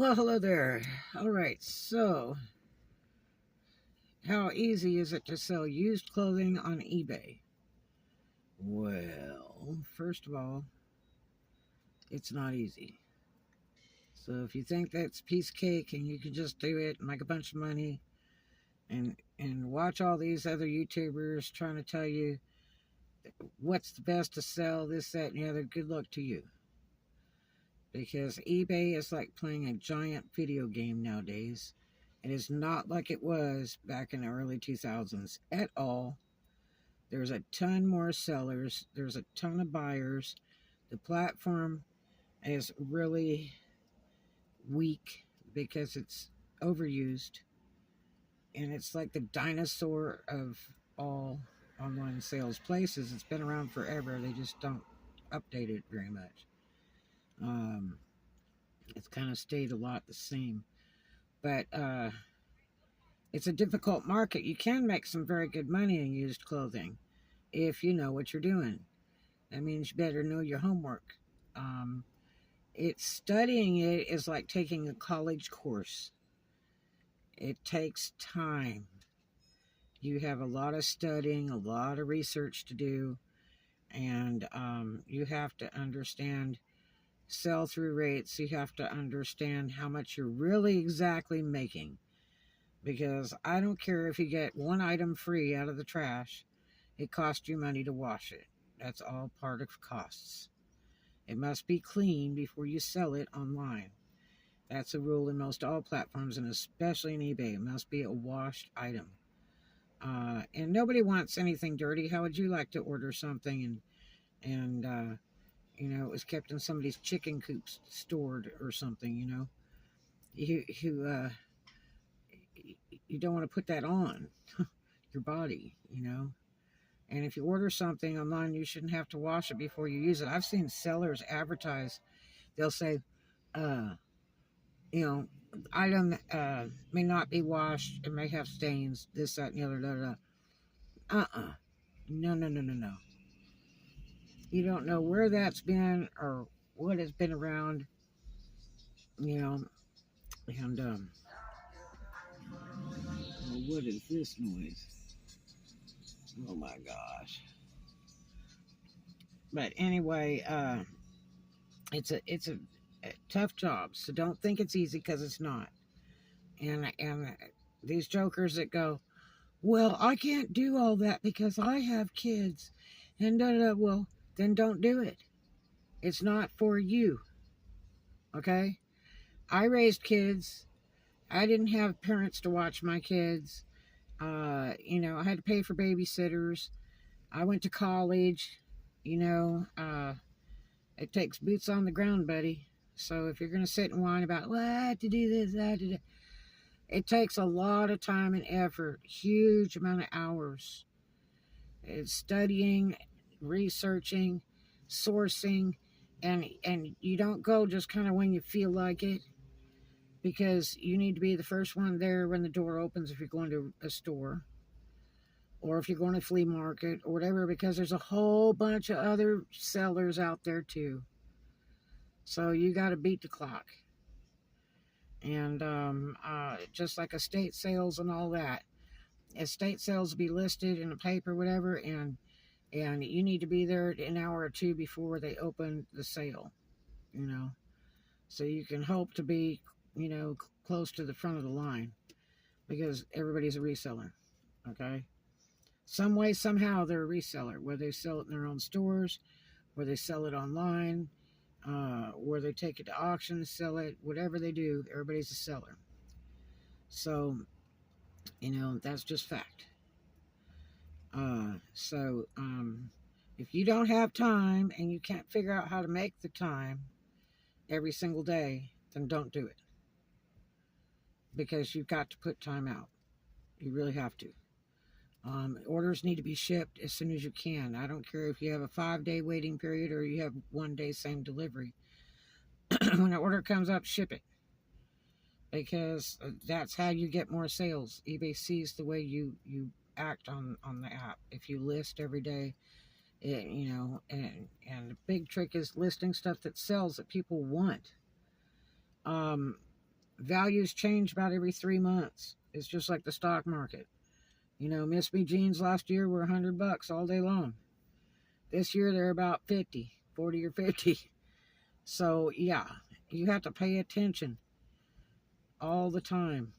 Well, hello there. All right, so how easy is it to sell used clothing on eBay? Well, first of all, it's not easy. So if you think that's a piece of cake and you can just do it and make a bunch of money and watch all these other YouTubers trying to tell you what's the best to sell, this, that, and the other, good luck to you. Because eBay is like playing a giant video game nowadays. It is not like it was back in the early 2000s at all. There's a ton more sellers. There's a ton of buyers. The platform is really weak because it's overused. And it's like the dinosaur of all online sales places. It's been around forever. They just don't update it very much. Um, it's kind of stayed a lot the same. But it's a difficult market. You can make some very good money in used clothing if you know what you're doing. That means you better know your homework. Um, Studying it is like taking a college course. It takes time. You have a lot of studying, a lot of research to do, and you have to understand sell-through rates. You have to understand how much you're really exactly making. Because I don't care if you get one item free out of the trash, it costs you money to wash it. That's all part of costs. It must be clean before you sell it online. That's a rule in most all platforms, and especially in eBay. It must be a washed item. And nobody wants anything dirty. How would you like to order something and it was kept in somebody's chicken coops stored or something? You you don't want to put that on your body. And if you order something online, you shouldn't have to wash it before you use it. I've seen sellers advertise. They'll say, uh, you know, item may not be washed. It may have stains, this, that, and the other. Da, da, da. No, no, no, no, no. You don't know where that's been or what has been around, you know. And, what is this noise? Oh my gosh. But anyway, it's a tough job. So don't think it's easy because it's not. And these jokers that go, well, I can't do all that because I have kids, and da da. Well, then don't do it. It's not for you. Okay? I raised kids. I didn't have parents to watch my kids. I had to pay for babysitters. I went to college. You know, it takes boots on the ground, buddy. So if you're going to sit and whine about, well, I had to do this, I had to do, it takes a lot of time and effort, huge amount of hours. It's studying, researching, sourcing, and you don't go just kind of when you feel like it, because you need to be the first one there when the door opens if you're going to a store or if you're going to a flea market or whatever, because there's a whole bunch of other sellers out there too. So you got to beat the clock. And just like estate sales and all that, estate sales will be listed in the paper, whatever, and you need to be there an hour or two before they open the sale, you know, so you can hope to be, close to the front of the line because everybody's a reseller, okay? Some way, somehow, they're a reseller, where they sell it in their own stores, where they sell it online, where they take it to auction, sell it, whatever they do, everybody's a seller. So, that's just fact. If you don't have time and you can't figure out how to make the time every single day, then don't do it. Because you've got to put time out. You really have to. Orders need to be shipped as soon as you can. I don't care if you have a 5-day waiting period or you have 1 day same delivery. When an order comes up, ship it. Because that's how you get more sales. eBay sees the way you act on the app. If you list every day, and the big trick is listing stuff that sells that people want. values change about every 3 months. It's just like the stock market. Miss Me jeans last year were $100 all day long. This year they're about 40 or 50. So yeah, you have to pay attention all the time,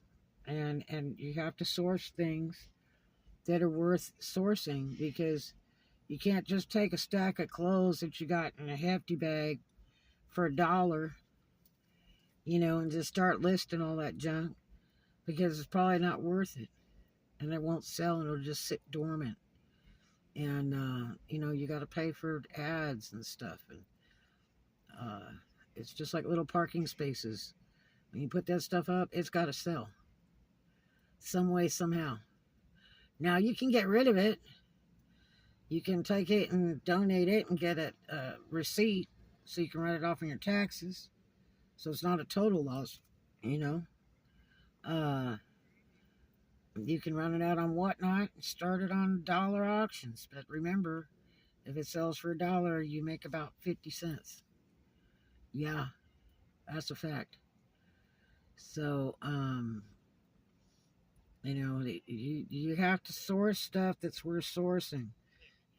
and you have to source things that are worth sourcing, because you can't just take a stack of clothes that you got in a hefty bag for $1, and just start listing all that junk, because it's probably not worth it, and it won't sell, and it'll just sit dormant. And you got to pay for ads and stuff, and it's just like little parking spaces. When you put that stuff up, it's got to sell some way, somehow. Now you can get rid of it. You can take it and donate it and get a receipt, so you can write it off on your taxes, so it's not a total loss. You can run it out on Whatnot and start it on dollar auctions. But remember, if it sells for $1, you make about 50 cents. Yeah, that's a fact. So, you have to source stuff that's worth sourcing.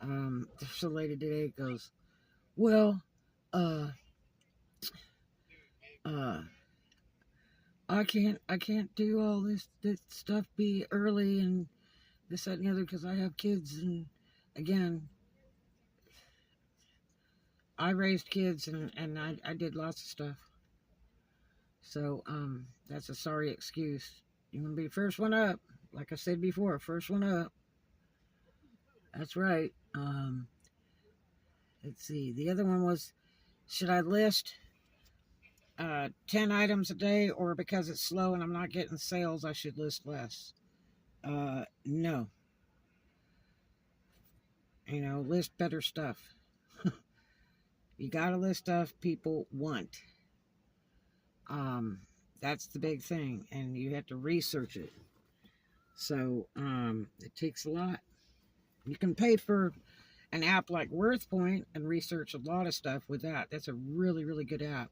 There's a lady today goes, well, I can't do all this stuff be early and this, that, and the other, because I have kids. And again, I raised kids, and I did lots of stuff. So that's a sorry excuse. You want to be first one up, like I said before, first one up. That's right. Let's see. The other one was, should I list 10 items a day, or because it's slow and I'm not getting sales, I should list less? No. List better stuff. You gotta list stuff people want. That's the big thing, and you have to research it. So it takes a lot. You can pay for an app like WorthPoint and research a lot of stuff with that. That's a really, really good app.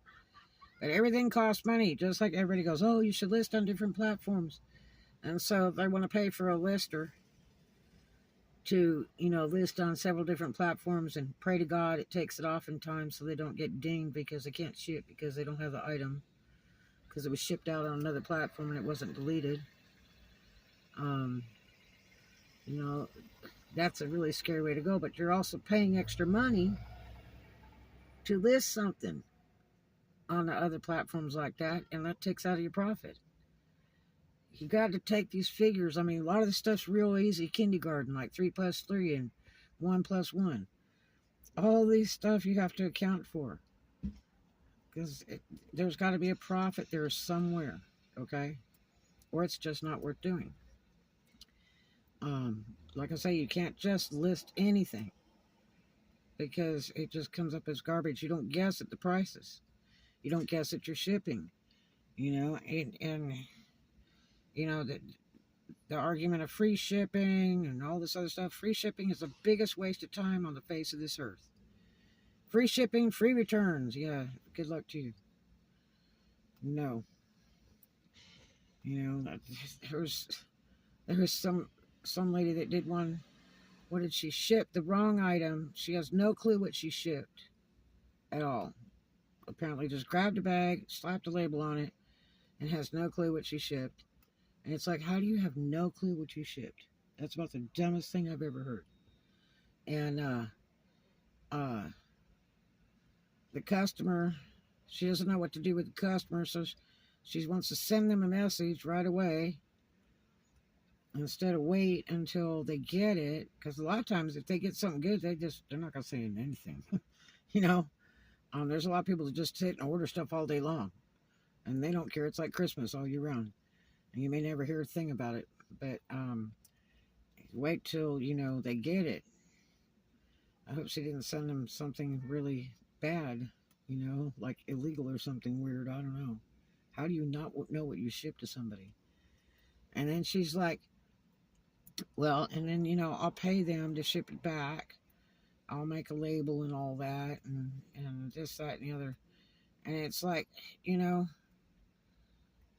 But everything costs money, just like everybody goes, oh, you should list on different platforms. And so they want to pay for a lister to, list on several different platforms, and pray to God it takes it off in time so they don't get dinged because they can't ship because they don't have the item, because it was shipped out on another platform and it wasn't deleted. That's a really scary way to go, but you're also paying extra money to list something on the other platforms like that, and that takes out of your profit. You got to take these figures. I mean, a lot of the stuff's real easy kindergarten, like 3 + 3 and 1 + 1. All these stuff you have to account for, because there's got to be a profit there somewhere, okay? Or it's just not worth doing. Like I say, you can't just list anything, because it just comes up as garbage. You don't guess at the prices. You don't guess at your shipping, and the argument of free shipping and all this other stuff. Free shipping is the biggest waste of time on the face of this earth. Free shipping, free returns. Yeah, good luck to you. No. There was some lady that did one. What did she ship? The wrong item. She has no clue what she shipped at all. Apparently just grabbed a bag, slapped a label on it, and has no clue what she shipped. And it's like, how do you have no clue what you shipped? That's about the dumbest thing I've ever heard. And the customer, she doesn't know what to do with the customer, so she wants to send them a message right away instead of wait until they get it. Because a lot of times if they get something good, they're not going to say anything. There's a lot of people that just sit and order stuff all day long, and they don't care. It's like Christmas all year round, and you may never hear a thing about it. But wait till they get it. I hope she didn't send them something really bad, like illegal or something weird. I don't know. How do you not know what you ship to somebody? And then she's like, well, and then I'll pay them to ship it back. I'll make a label and all that, and this, that, and the other. And it's like,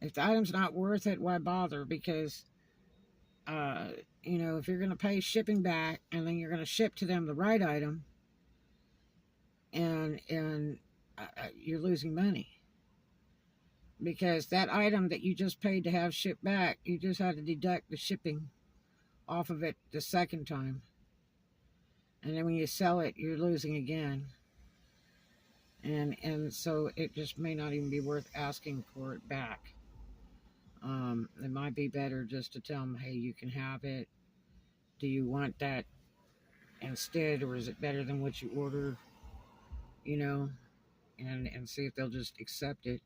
If the item's not worth it, why bother? Because, you know, if you're going to pay shipping back and then you're going to ship to them the right item, and you're losing money. Because that item that you just paid to have shipped back, you just had to deduct the shipping off of it the second time. And then when you sell it, you're losing again. And so it just may not even be worth asking for it back. It might be better just to tell them, hey, you can have it. Do you want that instead, or is it better than what you ordered? You know, and see if they'll just accept it.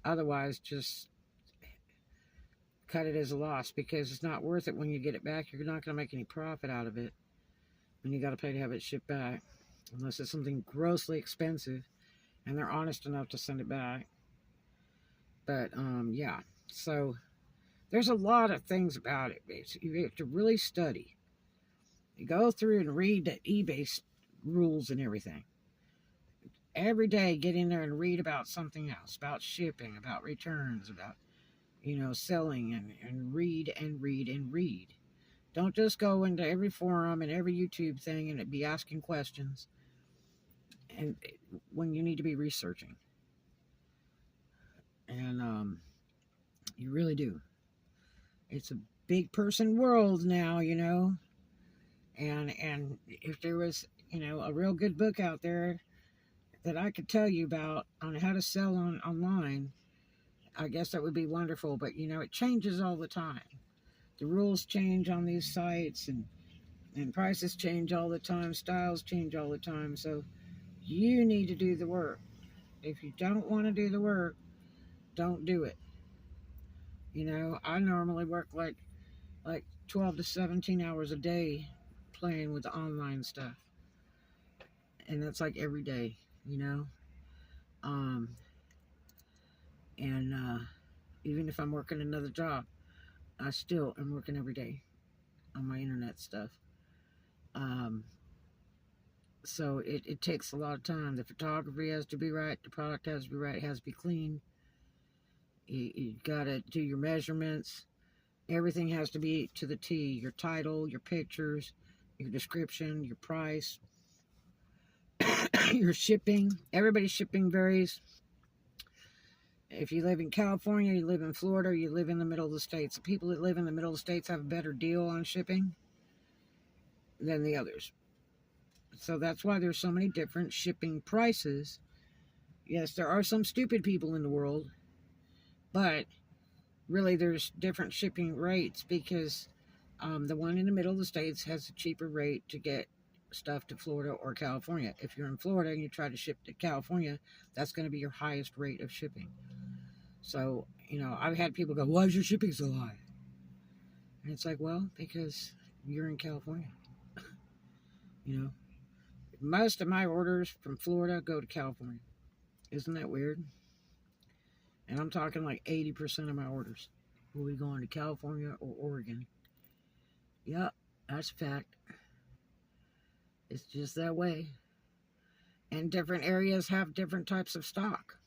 Otherwise, just cut it as a loss, because it's not worth it when you get it back. You're not going to make any profit out of it when you got to pay to have it shipped back, unless it's something grossly expensive and they're honest enough to send it back. But yeah, so there's a lot of things about it. You have to really study. You go through and read the eBay rules and everything. Every day, get in there and read about something else, about shipping, about returns, about, you know, selling, and read and read and read. Don't just go into every forum and every YouTube thing and be asking questions and when you need to be researching. And you really do. It's a big person world now, you know. And if there was, you know, a real good book out there that I could tell you about on how to sell online, I guess that would be wonderful. But, you know, it changes all the time. The rules change on these sites, and prices change all the time. Styles change all the time. So you need to do the work. If you don't want to do the work, don't do it. You know, I normally work like 12 to 17 hours a day playing with the online stuff. And that's like every day, you know. And even if I'm working another job, I still am working every day on my internet stuff. So it takes a lot of time. The photography has to be right. The product has to be right. It has to be clean. You got to do your measurements. Everything has to be to the T. Your title, your pictures, your description, your price, your shipping. Everybody's shipping varies. If you live in California, you live in Florida, you live in the middle of the states. The people that live in the middle of the states have a better deal on shipping than the others. So that's why there's so many different shipping prices. Yes, there are some stupid people in the world, but really there's different shipping rates, because the one in the middle of the states has a cheaper rate to get stuff to Florida or California. If you're in Florida and you try to ship to California, that's going to be your highest rate of shipping. So, you know, I've had people go, why is your shipping so high? And it's like, well, because you're in California. You know, most of my orders from Florida go to California. Isn't that weird? And I'm talking like 80% of my orders will be going to California or Oregon. Yep, that's a fact. It's just that way. And different areas have different types of stock.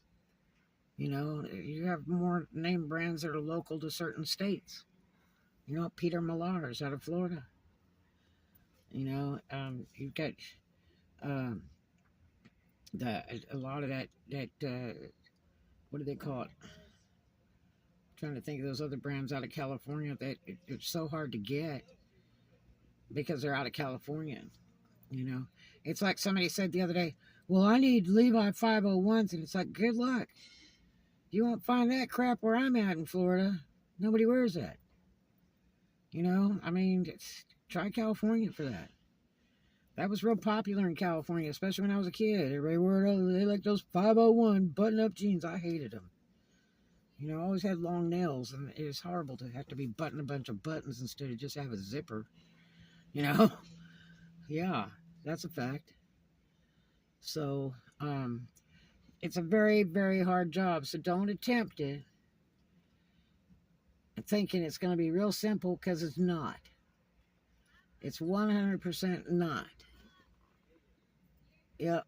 You know, you have more name brands that are local to certain states. You know, Peter Millar's out of Florida. You know, you've got a lot of that what do they call it? I'm trying to think of those other brands out of California that it's so hard to get because they're out of California. You know, it's like somebody said the other day, well, I need Levi 501s, and it's like, good luck. You won't find that crap where I'm at in Florida. Nobody wears that. You know, I mean, try California for that. That was real popular in California, especially when I was a kid. Everybody wore they like those 501 button-up jeans. I hated them. You know, I always had long nails, and it was horrible to have to be buttoning a bunch of buttons instead of just have a zipper. You know? Yeah, that's a fact. So, it's a very, very hard job, so don't attempt it thinking it's going to be real simple, because it's not. It's 100% not. Yep.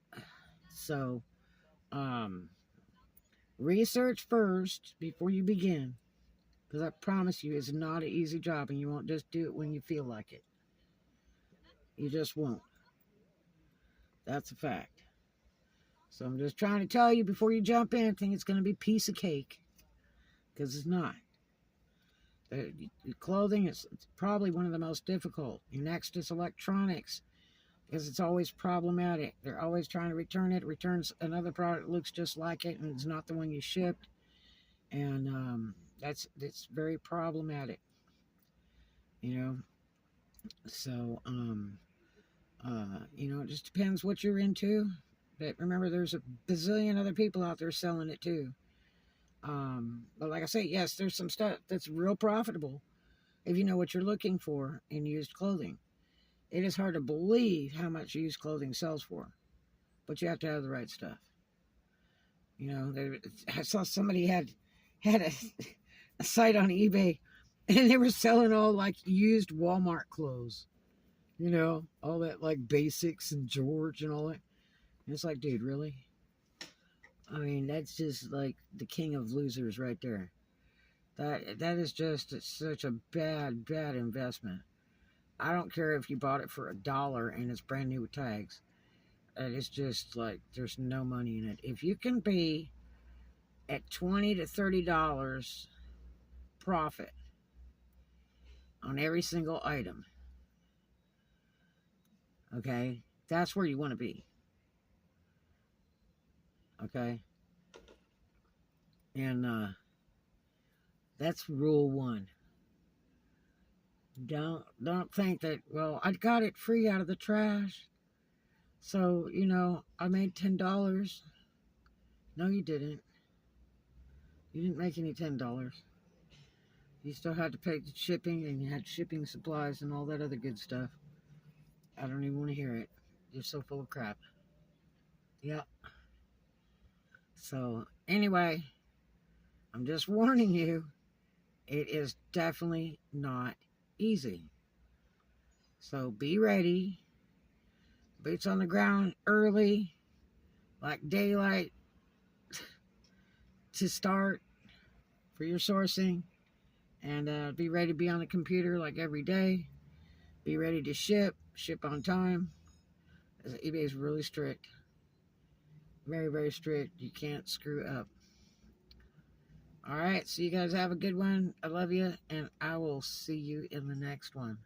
So, Research first before you begin. Because I promise you, it's not an easy job, and you won't just do it when you feel like it. You just won't. That's a fact. So I'm just trying to tell you before you jump in, think it's going to be a piece of cake. Because it's not. The clothing is probably one of the most difficult. Next is electronics. Because it's always problematic. They're always trying to return it. Returns another product that looks just like it, and it's not the one you shipped. And it's very problematic. You know. So it just depends what you're into. But remember, there's a bazillion other people out there selling it too. But like I say, yes, there's some stuff that's real profitable if you know what you're looking for in used clothing. It is hard to believe how much used clothing sells for, but you have to have the right stuff. I saw somebody had a site on eBay, and they were selling all like used Walmart clothes. All that like Basics and George and all that. And it's like, dude, really? I mean, that's just like the king of losers right there. That is just such a bad investment. I don't care if you bought it for $1 and it's brand new with tags. It's just like there's no money in it. If you can be at $20 to $30 profit on every single item, okay, that's where you want to be. Okay, and that's rule one. Don't think that, well, I got it free out of the trash, so I made $10. No, you didn't. You didn't make any $10. You still had to pay the shipping, and you had shipping supplies and all that other good stuff. I don't even want to hear it. You're so full of crap. Yep. So anyway, I'm just warning you, it is definitely not easy. So be ready. Boots on the ground early, like daylight, to start for your sourcing. And be ready to be on the computer like every day. Be ready to ship on time. eBay is really strict. Very, very strict. You can't screw up. All right, so you guys have a good one. I love you, and I will see you in the next one.